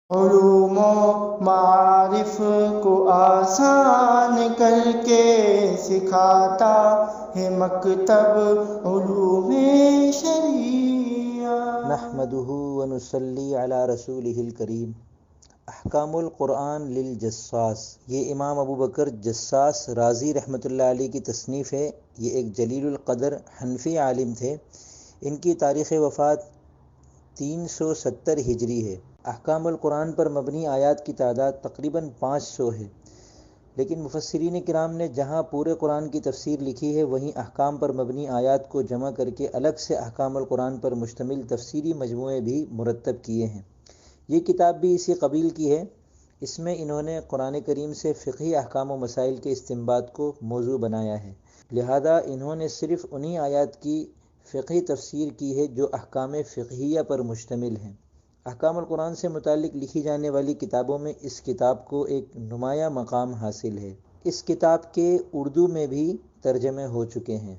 علوم و معارف کو آسان کر کے سکھاتا ہے مکتب علوم شریعہ۔ نحمده ونصلی علی رسولہ الکریم۔ احکام القرآن للجساس، یہ امام ابو بکر جساس رازی رحمۃ اللہ علیہ کی تصنیف ہے۔ یہ ایک جلیل القدر حنفی عالم تھے۔ ان کی تاریخ وفات 370 ہجری ہے۔ احکام القرآن پر مبنی آیات کی تعداد تقریباً 500 ہے، لیکن مفسرین کرام نے جہاں پورے قرآن کی تفسیر لکھی ہے وہیں احکام پر مبنی آیات کو جمع کر کے الگ سے احکام القرآن پر مشتمل تفسیری مجموعے بھی مرتب کیے ہیں۔ یہ کتاب بھی اسی قبیل کی ہے۔ اس میں انہوں نے قرآن کریم سے فقہی احکام و مسائل کے استنباط کو موضوع بنایا ہے، لہذا انہوں نے صرف انہی آیات کی فقہی تفسیر کی ہے جو احکام فقہیہ پر مشتمل ہیں۔ احکام القرآن سے متعلق لکھی جانے والی کتابوں میں اس کتاب کو ایک نمایاں مقام حاصل ہے۔ اس کتاب کے اردو میں بھی ترجمے ہو چکے ہیں۔